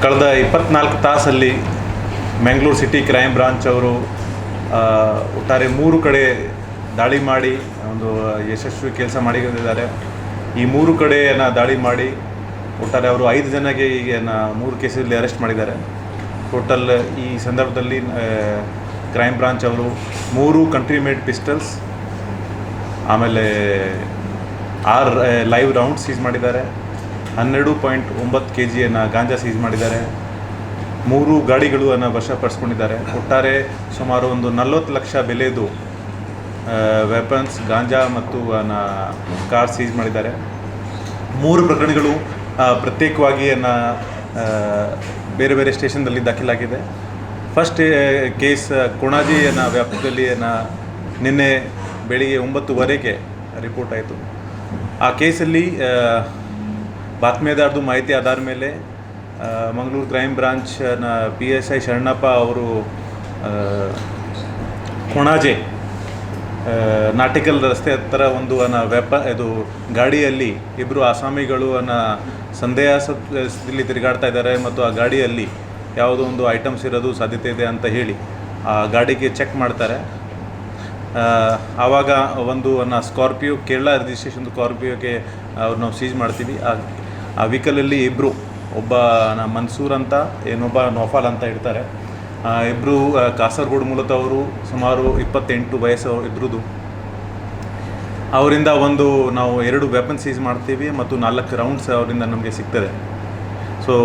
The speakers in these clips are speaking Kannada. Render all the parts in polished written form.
ಕಳೆದ 24 ತಾಸಲ್ಲಿ ಮ್ಯಾಂಗ್ಳೂರು ಸಿಟಿ ಕ್ರೈಮ್ ಬ್ರಾಂಚ್ ಅವರು ಒಟ್ಟಾರೆ 3 ಕಡೆ ದಾಳಿ ಮಾಡಿ ಒಂದು ಯಶಸ್ವಿ ಕೆಲಸ ಮಾಡಿದ್ದಾರೆ. ಈ 3 ಕಡೆಯನ್ನು ದಾಳಿ ಮಾಡಿ ಒಟ್ಟಾರೆ ಅವರು 5 ಜನಗೆ ಈಗ 3 ಕೇಸಲ್ಲಿ ಅರೆಸ್ಟ್ ಮಾಡಿದ್ದಾರೆ. ಟೋಟಲ್ ಈ ಸಂದರ್ಭದಲ್ಲಿ ಕ್ರೈಮ್ ಬ್ರಾಂಚ್ ಅವರು 3 ಕಂಟ್ರಿ ಮೇಡ್ ಪಿಸ್ಟಲ್ಸ್, ಆಮೇಲೆ 6 ಲೈವ್ ರೌಂಡ್ ಸೀಸ್ ಮಾಡಿದ್ದಾರೆ, 12.9 kg ಗಾಂಜಾ ಸೀಸ್ ಮಾಡಿದ್ದಾರೆ, 3 ಗಾಡಿಗಳನ್ನು ವಶಪಡಿಸ್ಕೊಂಡಿದ್ದಾರೆ. ಒಟ್ಟಾರೆ ಸುಮಾರು ಒಂದು 40 ಲಕ್ಷ ಬೆಲೆದು ವೆಪನ್ಸ್, ಗಾಂಜಾ ಮತ್ತು ಕಾರ್ ಸೀಸ್ ಮಾಡಿದ್ದಾರೆ. 3 ಪ್ರಕರಣಗಳು ಪ್ರತ್ಯೇಕವಾಗಿ ಬೇರೆ ಬೇರೆ ಸ್ಟೇಷನ್ದಲ್ಲಿ ದಾಖಲಾಗಿದೆ. ಫಸ್ಟ್ ಕೇಸ್ ಕೊಣಾಜಿ ವ್ಯಾಪ್ತಿಯಲ್ಲಿ ನಿನ್ನೆ ಬೆಳಿಗ್ಗೆ 9:15 ರಿಪೋರ್ಟ್ ಆಯಿತು. ಆ ಕೇಸಲ್ಲಿ ಬಾತ್ಮೀದಾರದು ಮಾಹಿತಿ ಆಧಾರ ಮೇಲೆ ಮಂಗಳೂರು ಕ್ರೈಮ್ ಬ್ರಾಂಚ್ನ PSI ಶರಣಪ್ಪ ಅವರು ಕೊಣಾಜೆ ನಾಟಿಕಲ್ ರಸ್ತೆ ಹತ್ತಿರ ಒಂದು ಇದು ಗಾಡಿಯಲ್ಲಿ ಇಬ್ಬರು ಆಸಾಮಿಗಳು ಸಂದೇಹದಲ್ಲಿ ತಿರುಗಾಡ್ತಾ ಇದ್ದಾರೆ ಮತ್ತು ಆ ಗಾಡಿಯಲ್ಲಿ ಯಾವುದೋ ಒಂದು ಐಟಮ್ಸ್ ಇರೋದು ಸಾಧ್ಯತೆ ಇದೆ ಅಂತ ಹೇಳಿ ಆ ಗಾಡಿಗೆ ಚೆಕ್ ಮಾಡ್ತಾರೆ. ಆವಾಗ ಒಂದು ಸ್ಕಾರ್ಪಿಯೋ, ಕೇರಳ ರಿಜಿಸ್ಟ್ರೇಷನ್ ಸ್ಕಾರ್ಪಿಯೋಗೆ ಅವ್ರು ನಾವು ಸೀಸ್ ಮಾಡ್ತೀವಿ. ಆ ವೆಹಿಕಲಲ್ಲಿ ಇಬ್ಬರು, ಒಬ್ಬ ಮನ್ಸೂರ್ ಅಂತ, ಇನ್ನೊಬ್ಬ ನೌಫಾಲ್ ಅಂತ ಇರ್ತಾರೆ. ಇಬ್ಬರು ಕಾಸರಗೋಡು ಮೂಲದವರು, ಸುಮಾರು 28 ವಯಸ್ಸು ಇಬ್ಬರದು. ಅವರಿಂದ ನಾವು 2 ವೆಪನ್ ಸೀಸ್ ಮಾಡ್ತೀವಿ ಮತ್ತು 4 ರೌಂಡ್ಸ್ ಅವರಿಂದ ನಮಗೆ ಸಿಗ್ತದೆ. ಸೊ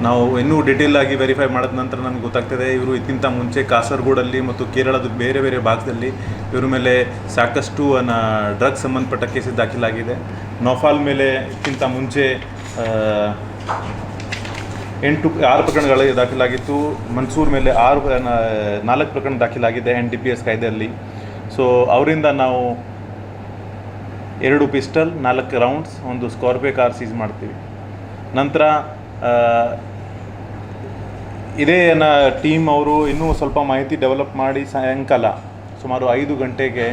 ನಾವು ಇನ್ನೂ ಡೀಟೇಲ್ ಆಗಿ ವೆರಿಫೈ ಮಾಡಿದ ನಂತರ ನಮ್ಗೆ ಗೊತ್ತಾಗ್ತದೆ ಇವರು ಇದಕ್ಕಿಂತ ಮುಂಚೆ ಕಾಸರಗೋಡಲ್ಲಿ ಮತ್ತು ಕೇರಳದ ಬೇರೆ ಬೇರೆ ಭಾಗದಲ್ಲಿ ಇವ್ರ ಮೇಲೆ ಸಾಕಷ್ಟು ಡ್ರಗ್ಸ್ ಸಂಬಂಧಪಟ್ಟ ಕೇಸಸ್ ದಾಖಲಾಗಿದೆ. ನೌಫಾಲ್ ಮೇಲೆ ಇದಕ್ಕಿಂತ ಮುಂಚೆ 6 ಪ್ರಕರಣಗಳು ದಾಖಲಾಗಿತ್ತು. ಮನ್ಸೂರ್ ಮೇಲೆ 4 ಪ್ರಕರಣ ದಾಖಲಾಗಿದೆ NDPS ಕಾಯ್ದೆಯಲ್ಲಿ. ಸೊ ಅವರಿಂದ ನಾವು 2 ಪಿಸ್ಟಲ್, 4 ರೌಂಡ್ಸ್, ಒಂದು ಸ್ಕಾರ್ಪಿಯೋ ಕಾರ್ ಸೀಸ್ ಮಾಡ್ತೀವಿ. ನಂತರ ಇದೇ ಟೀಮ್ ಅವರು ಇನ್ನೂ ಸ್ವಲ್ಪ ಮಾಹಿತಿ ಡೆವಲಪ್ ಮಾಡಿ ಸಾಯಂಕಾಲ ಸುಮಾರು 5 ಗಂಟೆಗೆ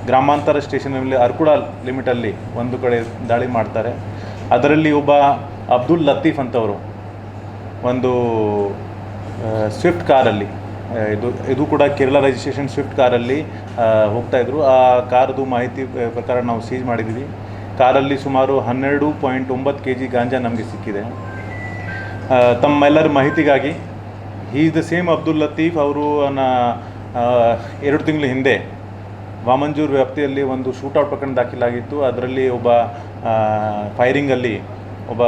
ಗ್ರಾಮಾಂತರ ಸ್ಟೇಷನಲ್ಲಿ ಅರ್ಕುಡ ಲಿಮಿಟಲ್ಲಿ ಒಂದು ಕಡೆ ದಾಳಿ ಮಾಡ್ತಾರೆ. ಅದರಲ್ಲಿ ಒಬ್ಬ ಅಬ್ದುಲ್ ಲತೀಫ್ ಅಂತವರು ಒಂದು ಸ್ವಿಫ್ಟ್ ಕಾರಲ್ಲಿ, ಇದು ಕೂಡ ಕೇರಳ ರಿಜಿಸ್ಟ್ರೇಷನ್ ಸ್ವಿಫ್ಟ್ ಕಾರಲ್ಲಿ ಹೋಗ್ತಾಯಿದ್ರು. ಆ ಕಾರ್ದು ಮಾಹಿತಿ ಪ್ರಕಾರ ನಾವು ಸೀಸ್ ಮಾಡಿದ್ವಿ. ಕಾರಲ್ಲಿ ಸುಮಾರು 12.9 kg ಗಾಂಜಾ ನಮಗೆ ಸಿಕ್ಕಿದೆ. ತಮ್ಮೆಲ್ಲರ ಮಾಹಿತಿಗಾಗಿ, is the same Abdul Latif. ಅವರು 2 ತಿಂಗಳ ಹಿಂದೆ ವಾಮಂಜೂರ್ ವ್ಯಾಪ್ತಿಯಲ್ಲಿ ಒಂದು ಶೂಟೌಟ್ ಪ್ರಕರಣ ದಾಖಲಾಗಿತ್ತು. ಅದರಲ್ಲಿ ಒಬ್ಬ ಫೈರಿಂಗಲ್ಲಿ ಒಬ್ಬ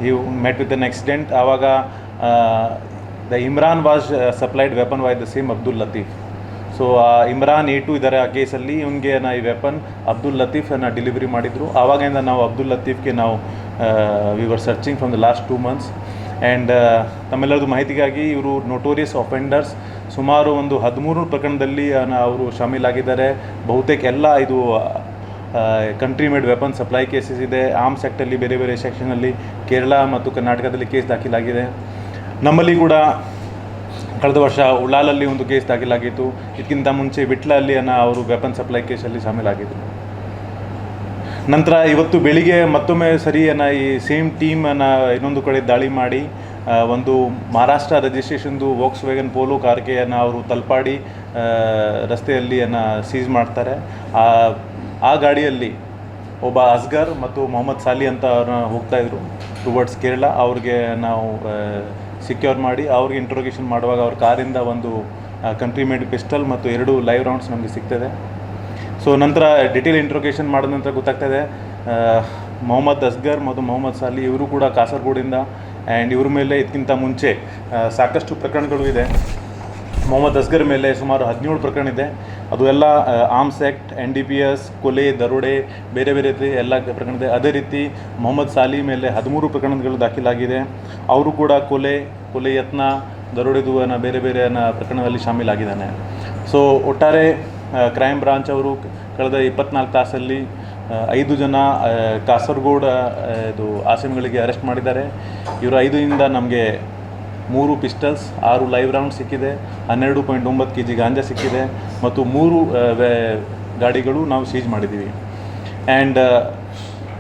he met with an accident. ಆವಾಗ the Imran was supplied weapon by the same Abdul Latif. So Imran A2 ಇದ್ದಾರೆ ಆ ಕೇಸಲ್ಲಿ. ಇವನಿಗೆ ಈ ವೆಪನ್ ಅಬ್ದುಲ್ ಲತೀಫನ್ನು ಡೆಲಿವರಿ ಮಾಡಿದರು. ಆವಾಗಿಂದ ನಾವು ಅಬ್ದುಲ್ ಲತೀಫ್ಗೆ ನಾವು we were searching from the last 2 months. And ತಮ್ಮೆಲ್ಲರದು ಮಾಹಿತಿಗಾಗಿ, ಇವರು ನೋಟೋರಿಯಸ್ ಅಫೆಂಡರ್ಸ್. ಸುಮಾರು ಒಂದು 13 ಪ್ರಕರಣದಲ್ಲಿ ಅವರು ಶಾಮೀಲಾಗಿದ್ದಾರೆ. ಬಹುತೇಕ ಎಲ್ಲ ಇದು country made weapon supply cases ಇದೆ. ಆರ್ಮ್ಸ್ ಆ್ಯಕ್ಟಲ್ಲಿ ಬೇರೆ ಬೇರೆ ಸೆಕ್ಷನಲ್ಲಿ ಕೇರಳ ಮತ್ತು ಕರ್ನಾಟಕದಲ್ಲಿ ಕೇಸ್ ದಾಖಲಾಗಿದೆ. ನಮ್ಮಲ್ಲಿ ಕೂಡ ಕಳೆದ ವರ್ಷ ಉಳ್ಳಾಲಲ್ಲಿ ಒಂದು ಕೇಸ್ ದಾಖಲಾಗಿತ್ತು. ಇದಕ್ಕಿಂತ ಮುಂಚೆ ವಿಟ್ಲಲ್ಲಿ ಅವರು ವೆಪನ್ ಸಪ್ಲೈ ಕೇಸಲ್ಲಿ ಶಾಮೀಲಾಗಿದ್ದರು. ನಂತರ ಇವತ್ತು ಬೆಳಿಗ್ಗೆ ಮತ್ತೊಮ್ಮೆ ಈ ಸೇಮ್ ಟೀಮ್ ಇನ್ನೊಂದು ಕಡೆ ದಾಳಿ ಮಾಡಿ ಒಂದು ಮಹಾರಾಷ್ಟ್ರ ರಿಜಿಸ್ಟ್ರೇಷನ್ದು ವೋಕ್ಸ್ ವ್ಯಾಗನ್ ಪೋಲೋ ಕಾರ್ಗೆ ಅವರು ತಲಪಾಡಿ ರಸ್ತೆಯಲ್ಲಿ ಸೀಸ್ ಮಾಡ್ತಾರೆ. ಆ ಗಾಡಿಯಲ್ಲಿ ಒಬ್ಬ ಅಸ್ಗರ್ ಮತ್ತು ಮೊಹಮ್ಮದ್ ಸಾಲಿ ಅಂತ ಹೋಗ್ತಾಯಿದ್ರು ಟುವರ್ಡ್ಸ್ ಕೇರಳ. ಅವ್ರಿಗೆ ನಾವು ಸಿಕ್ಯೂರ್ ಮಾಡಿ ಅವ್ರಿಗೆ ಇಂಟ್ರೋಗೇಷನ್ ಮಾಡುವಾಗ ಅವ್ರ ಕಾರಿಂದ ಒಂದು ಕಂಟ್ರಿ ಮೇಡ್ ಪಿಸ್ಟಲ್ ಮತ್ತು 2 ಲೈವ್ ರೌಂಡ್ಸ್ ನಮಗೆ ಸಿಗ್ತದೆ. ಸೊ ನಂತರ ಡಿಟೇಲ್ ಇಂಟ್ರೋಗೇಷನ್ ಮಾಡಿದ ನಂತರ ಗೊತ್ತಾಗ್ತದೆ ಮೊಹಮ್ಮದ್ ಅಸ್ಗರ್ ಮತ್ತು ಮೊಹಮ್ಮದ್ ಸಾಲಿ ಇವರು ಕೂಡ ಕಾಸರಗೋಡಿಂದ. ಆ್ಯಂಡ್ ಇವ್ರ ಮೇಲೆ ಇದಕ್ಕಿಂತ ಮುಂಚೆ ಸಾಕಷ್ಟು ಪ್ರಕರಣಗಳು ಇದೆ. ಮೊಹಮ್ಮದ್ ಅಸ್ಗರ್ ಮೇಲೆ ಸುಮಾರು 17 ಪ್ರಕರಣ ಇದೆ. ಅದು ಎಲ್ಲ ಆರ್ಮ್ಸ್ ಆ್ಯಕ್ಟ್, NDPS, ಕೊಲೆ, ದರೋಡೆ, ಬೇರೆ ಬೇರೆ ರೀತಿ ಎಲ್ಲ ಪ್ರಕರಣ ಇದೆ. ಅದೇ ರೀತಿ ಮೊಹಮ್ಮದ್ ಸಾಲಿ ಮೇಲೆ 13 ಪ್ರಕರಣಗಳು ದಾಖಲಾಗಿದೆ. ಅವರು ಕೂಡ ಕೊಲೆ ಯತ್ನ, ದರೋಡೆದು ಬೇರೆ ಬೇರೆ ಪ್ರಕರಣದಲ್ಲಿ ಶಾಮೀಲಾಗಿದ್ದಾನೆ. ಸೊ ಒಟ್ಟಾರೆ ಕ್ರೈಮ್ ಬ್ರಾಂಚ್ ಅವರು ಕಳೆದ 24 ತಾಸಲ್ಲಿ 5 ಜನ ಕಾಸರಗೋಡು ಇದು ಆಸಾಮಿಗಳಿಗೆ ಅರೆಸ್ಟ್ ಮಾಡಿದ್ದಾರೆ. ಇವರು 5ರಿಂದ ನಮಗೆ 3 ಪಿಸ್ಟಲ್ಸ್, 6 ಲೈವ್ ರೌಂಡ್ ಸಿಕ್ಕಿದೆ, 12.9 kg ಗಾಂಜಾ ಸಿಕ್ಕಿದೆ ಮತ್ತು 3 ಗಾಡಿಗಳು ನಾವು ಸೀಜ್ ಮಾಡಿದ್ದೀವಿ. ಆ್ಯಂಡ್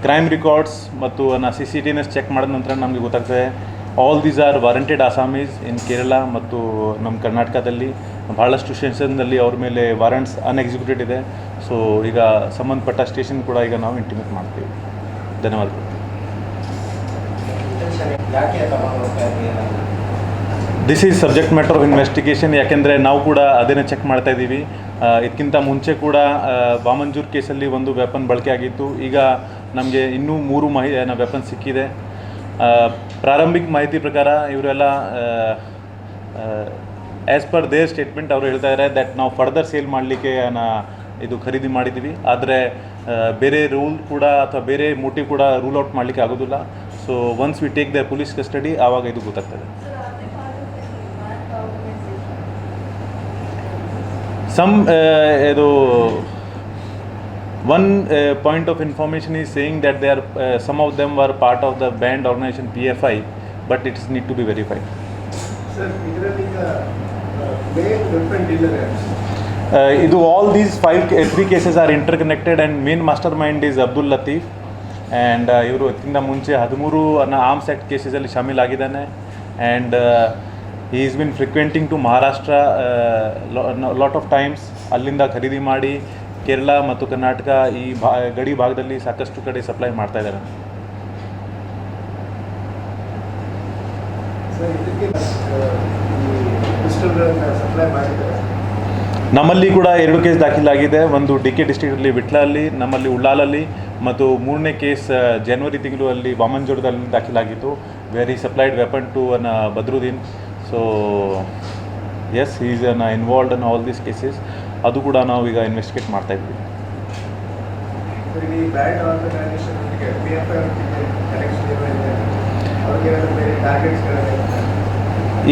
ಕ್ರೈಮ್ ರಿಕಾರ್ಡ್ಸ್ ಮತ್ತು CCTVs ಚೆಕ್ ಮಾಡಿದ ನಂತರ ನಮಗೆ ಗೊತ್ತಾಗ್ತದೆ ಆಲ್ ದೀಸ್ ಆರ್ ವಾರಂಟೆಡ್ ಅಸಾಮೀಸ್ ಇನ್ ಕೇರಳ ಮತ್ತು ನಮ್ಮ ಕರ್ನಾಟಕದಲ್ಲಿ ಭಾಳಷ್ಟು ಸ್ಟೇಷನ್ನಲ್ಲಿ ಅವ್ರ ಮೇಲೆ ವಾರಂಟ್ಸ್ ಅನ್ಎಕ್ಸಿಕ್ಯೂಟೆಡ್ ಇದೆ. ಸೊ ಈಗ ಸಂಬಂಧಪಟ್ಟ ಸ್ಟೇಷನ್ ಕೂಡ ಈಗ ನಾವು ಇಂಟಿಮೇಟ್ ಮಾಡ್ತೀವಿ. ಧನ್ಯವಾದಗಳು. This is subject matter of investigation. ಯಾಕೆಂದರೆ ನಾವು ಕೂಡ ಅದೇನೇ ಚೆಕ್ ಮಾಡ್ತಾ ಇದ್ದೀವಿ. ಇದಕ್ಕಿಂತ ಮುಂಚೆ ಕೂಡ ವಾಮಂಜೂರ್ ಕೇಸಲ್ಲಿ ಒಂದು ವೆಪನ್ ಬಳಕೆ ಆಗಿತ್ತು. ಈಗ ನಮಗೆ ಇನ್ನೂ 3 ವೆಪನ್ ಸಿಕ್ಕಿದೆ. ಪ್ರಾರಂಭಿಕ ಮಾಹಿತಿ ಪ್ರಕಾರ ಇವರೆಲ್ಲ ಆ್ಯಸ್ ಪರ್ ದೇರ್ ಸ್ಟೇಟ್ಮೆಂಟ್ ಅವರು ಹೇಳ್ತಾ ಇದ್ದಾರೆ ದಟ್ ನಾವು ಫರ್ದರ್ ಸೇಲ್ ಮಾಡಲಿಕ್ಕೆ ಇದು ಖರೀದಿ ಮಾಡಿದ್ದೀವಿ. ಆದರೆ ಬೇರೆ ರೂಲ್ ಕೂಡ ಅಥವಾ ಬೇರೆ ಮೋಟಿವ್ ಕೂಡ ರೂಲ್ ಔಟ್ ಮಾಡಲಿಕ್ಕೆ ಆಗೋದಿಲ್ಲ. So once we take the police custody ಆವಾಗ ಇದು ಗೊತ್ತಾಗ್ತದೆ. One point of information is saying that they are some of them were part of the banned organization PFI, but it need to be verified. Sir, main weapon dealer. Idu all these 3 cases are interconnected and main mastermind is Abdul Latif and ಇವರು ಇದಕ್ಕಿಂತ ಮುಂಚೆ 13 ಆರ್ಮ್ಸ್ ಆ್ಯಕ್ಟ್ ಕೇಸಸಲ್ಲಿ ಶಾಮೀಲ್ ಆಗಿದ್ದಾನೆ. And he has been frequenting to Maharashtra lot of times. ಅಲ್ಲಿಂದ ಖರೀದಿ ಮಾಡಿ ಕೇರಳ ಮತ್ತು ಕರ್ನಾಟಕ ಈ ಗಡಿ ಭಾಗದಲ್ಲಿ ಸಾಕಷ್ಟು ಕಡೆ ಸಪ್ಲೈ ಮಾಡ್ತಾ ಇದ್ದಾರೆ. ನಮ್ಮಲ್ಲಿ ಕೂಡ 2 ಕೇಸ್ ದಾಖಲಾಗಿದೆ. ಒಂದು DK ಡಿಸ್ಟ್ರಿಕ್ಟಲ್ಲಿ ವಿಟ್ಲಲ್ಲಿ, ನಮ್ಮಲ್ಲಿ ಉಳ್ಳಾಲಲ್ಲಿ, ಮತ್ತು 3ನೇ ಕೇಸ್ ಜನವರಿ ತಿಂಗಳು ಅಲ್ಲಿ ವಾಮಂಜೂರದಲ್ಲಿ ದಾಖಲಾಗಿತ್ತು. Where he supplied weapon to Badruddin. So yes, he is involved in all these cases. ಅದು ಕೂಡ ನಾವು ಈಗ ಇನ್ವೆಸ್ಟಿಗೇಟ್ ಮಾಡ್ತಾ ಇದ್ವಿ.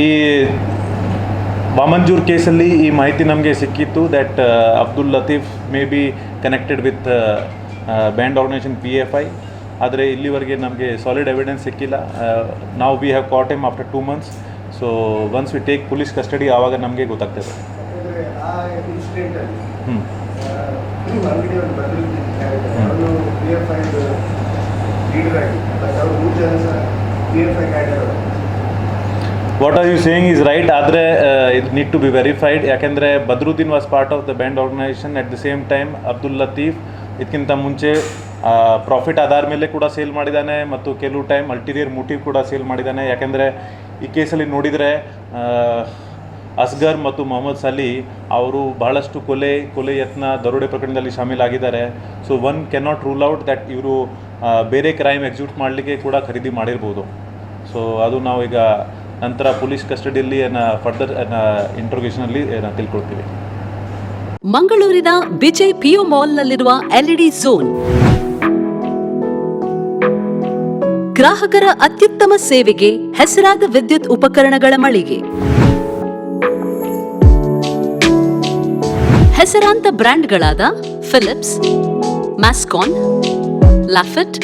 ಈ ವಾಮಂಜೂರ್ ಕೇಸಲ್ಲಿ ಈ ಮಾಹಿತಿ ನಮಗೆ ಸಿಕ್ಕಿತ್ತು that Abdul Latif may be connected with banned organisation PFI. ಆದರೆ ಇಲ್ಲಿವರೆಗೆ ನಮಗೆ ಸಾಲಿಡ್ ಎವಿಡೆನ್ಸ್ ಸಿಕ್ಕಿಲ್ಲ. ನಾವು we have caught him after 2 months. So once we take police custody ಆವಾಗ ನಮಗೆ ಗೊತ್ತಾಗ್ತದೆ. What are you saying is right. ಆದರೆ it need to be verified. ಯಾಕೆಂದರೆ Badruddin was part of the banned organisation. At the same time Abdul Latif ಇದಕ್ಕಿಂತ ಮುಂಚೆ ಪ್ರಾಫಿಟ್ ಆಧಾರ ಮೇಲೆ ಕೂಡ ಸೇಲ್ ಮಾಡಿದ್ದಾನೆ ಮತ್ತು ಕೆಲವು ಟೈಮ್ ಅಲ್ಟೀರಿಯರ್ ಮೋಟಿವ್ ಕೂಡ ಸೇಲ್ ಮಾಡಿದ್ದಾನೆ. ಯಾಕೆಂದರೆ ಈ ಕೇಸಲ್ಲಿ ನೋಡಿದರೆ ಅಸ್ಗರ್ ಮತ್ತು ಮೊಹಮ್ಮದ್ ಸಲಿ ಅವರು ಬಹಳಷ್ಟು ಕೊಲೆ ಯತ್ನ, ದರೋಡೆ ಪ್ರಕರಣದಲ್ಲಿ ಶಾಮೀಲಾಗಿದ್ದಾರೆ. So one cannot rule out that ಇವರು ಬೇರೆ ಕ್ರೈಮ್ ಎಕ್ಸಿಕ್ಯೂಟ್ ಮಾಡಲಿಕ್ಕೆ ಕೂಡ ಖರೀದಿ ಮಾಡಿರ್ಬೋದು. ಸೊ ಅದು ನಾವು ಈಗ ನಂತರ ಪೊಲೀಸ್ ಕಸ್ಟಡಿಯಲ್ಲಿ ಫರ್ದರ್ ಇಂಟ್ರೋಗೇಷನಲ್ಲಿ ತಿಳ್ಕೊಳ್ತೀವಿ. ಮಂಗಳೂರಿನ ವಿಜಯ್ PO ಮಾಲ್ನಲ್ಲಿರುವ LED ಝೋನ್ ಗ್ರಾಹಕರ ಅತ್ಯುತ್ತಮ ಸೇವೆಗೆ ಹೆಸರಾದ ವಿದ್ಯುತ್ ಉಪಕರಣಗಳ ಮಳಿಗೆ. ಹೆಸರಾಂತ ಬ್ರ್ಯಾಂಡ್ಗಳಾದ ಫಿಲಿಪ್ಸ್, ಮ್ಯಾಸ್ಕಾನ್, ಲಾಫೆಟ್,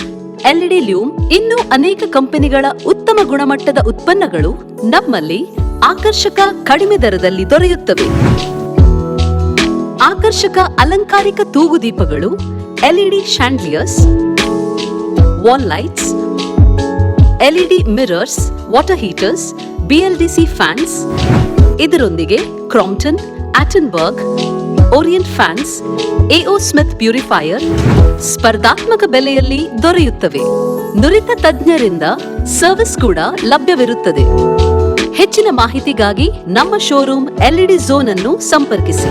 LED ಲ್ಯೂಮ್ ಇನ್ನೂ ಅನೇಕ ಕಂಪನಿಗಳ ಉತ್ತಮ ಗುಣಮಟ್ಟದ ಉತ್ಪನ್ನಗಳು ನಮ್ಮಲ್ಲಿ ಆಕರ್ಷಕ ಕಡಿಮೆ ದರದಲ್ಲಿ ದೊರೆಯುತ್ತವೆ. ಆಕರ್ಷಕ ಅಲಂಕಾರಿಕ ತೂಗುದೀಪಗಳು, LED chandeliers, wall lights, LED mirrors, water heaters, BLDC fans, ಇದರೊಂದಿಗೆ Crompton, Atomberg, Orient fans, AO Smith purifier ಸ್ಪರ್ಧಾತ್ಮಕ ಬೆಲೆಯಲ್ಲಿ ದೊರೆಯುತ್ತವೆ. ನುರಿತ ತಜ್ಞರಿಂದ ಸರ್ವಿಸ್ ಕೂಡ ಲಭ್ಯವಿರುತ್ತದೆ. ಹೆಚ್ಚಿನ ಮಾಹಿತಿಗಾಗಿ ನಮ್ಮ ಶೋರೂಮ್ LED ಝೋನ್ ಅನ್ನು ಸಂಪರ್ಕಿಸಿ.